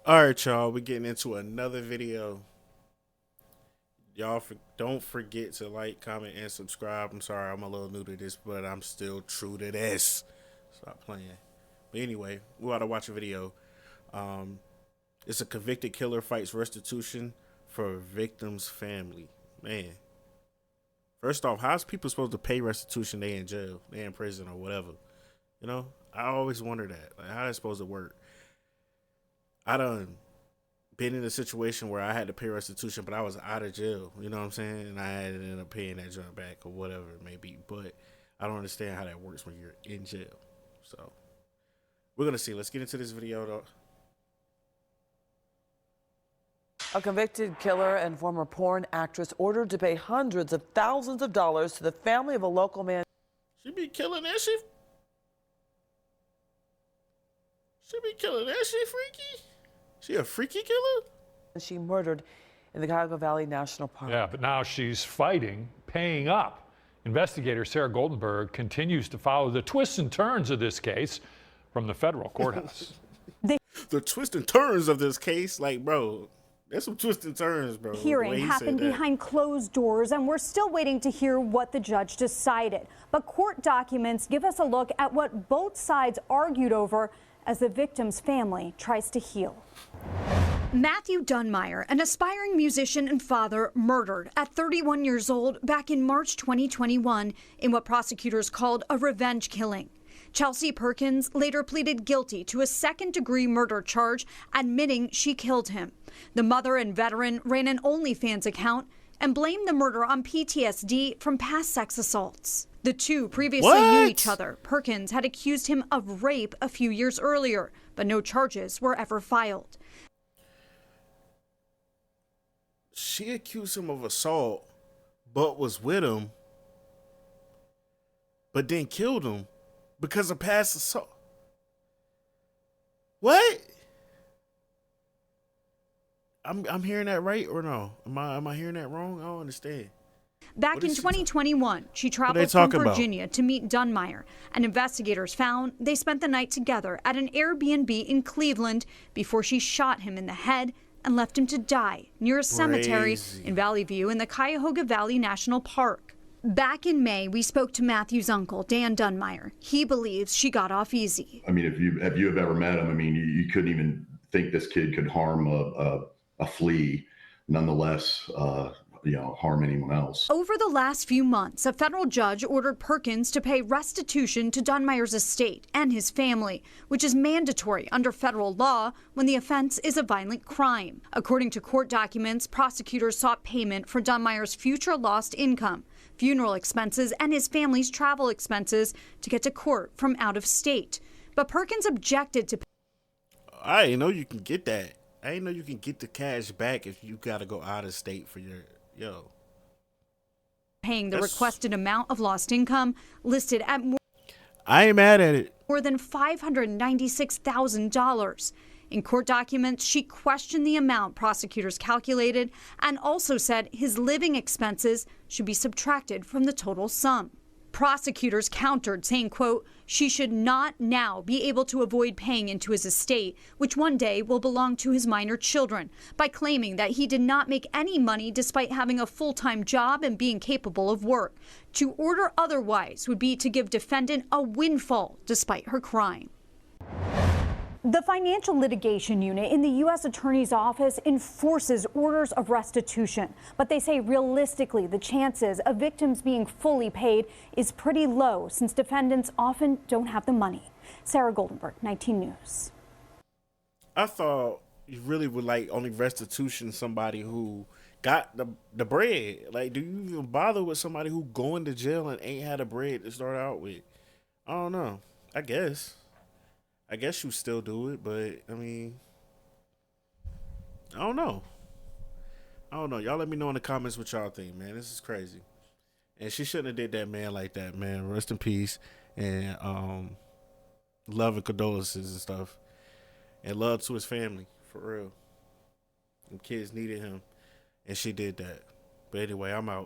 All right, y'all. We're getting into another video. Y'all don't forget to like, comment, and subscribe. I'm sorry, I'm a little new to this, but I'm still true to this. Stop playing. But anyway, we ought to watch a video. Um, it's a convicted killer fights restitution for victim's family. Man, first off, how's people supposed to pay restitution? They in jail, they in prison, or whatever. You know, I always wonder that. Like, how that's supposed to work. I done been in a situation where I had to pay restitution, but I was out of jail. You know what I'm saying? And I had to end up paying that junk back or whatever it may be. But I don't understand how that works when you're in jail. So we're gonna see. Let's get into this video though. A convicted killer and former porn actress ordered to pay hundreds of thousands of dollars to the family of a local man. She be killing that shit. She be killing that shit freaky. She a freaky killer? She murdered in the Cuyahoga Valley National Park. Yeah, but now she's fighting, paying up. Investigator Sarah Goldenberg continues to follow the twists and turns of this case from the federal courthouse. The twists and turns of this case, like, bro, there's some twists and turns, bro. Hearing happened behind closed doors, and we're still waiting to hear what the judge decided. But court documents give us a look at what both sides argued over as the victim's family tries to heal. Matthew Dunmeyer, an aspiring musician and father, murdered at 31 years old back in March 2021 in what prosecutors called a revenge killing. Chelsea Perkins later pleaded guilty to a second-degree murder charge, admitting she killed him. The mother and veteran ran an OnlyFans account and blamed the murder on PTSD from past sex assaults. The two previously knew each other. Perkins had accused him of rape a few years earlier, but no charges were ever filed. She accused him of assault, but was with him, but then killed him because of past assault. What? I'm hearing that right or no? Am I hearing that wrong? I don't understand. Back in 2021, she traveled from Virginia to meet Dunmeyer, and investigators found they spent the night together at an Airbnb in Cleveland before she shot him in the head and left him to die near a cemetery in Valley View in the Cuyahoga Valley National Park. Back in May, we spoke to Matthew's uncle, Dan Dunmeyer. He believes she got off easy. I mean, if you have ever met him, I mean, you couldn't even think this kid could harm a flea, nonetheless, harm anyone else. Over the last few months, a federal judge ordered Perkins to pay restitution to Dunmeyer's estate and his family, which is mandatory under federal law when the offense is a violent crime. According to court documents, prosecutors sought payment for Dunmeyer's future lost income, funeral expenses, and his family's travel expenses to get to court from out of state. But Perkins objected to. I didn't know you can get that. I didn't know you can get the cash back if you got to go out of state for your. Paying the requested amount of lost income listed at more. I ain't mad at it. More than $596,000. In court documents, she questioned the amount prosecutors calculated and also said his living expenses should be subtracted from the total sum. Prosecutors countered, saying, quote, she should not now be able to avoid paying into his estate, which one day will belong to his minor children, by claiming that he did not make any money despite having a full-time job and being capable of work. To order otherwise would be to give defendant a windfall despite her crime. The Financial Litigation Unit in the U.S. Attorney's Office enforces orders of restitution, but they say realistically the chances of victims being fully paid is pretty low since defendants often don't have the money. Sarah Goldenberg, 19 News. I thought you really would like only restitution somebody who got the bread. Like, do you even bother with somebody who going to jail and ain't had the bread to start out with? I don't know. I guess you still do it, but I mean, I don't know. Y'all let me know in the comments what y'all think, man. This is crazy. And she shouldn't have did that man like that, man. Rest in peace. And love and condolences and stuff. And love to his family, for real. Them kids needed him. And she did that. But anyway, I'm out.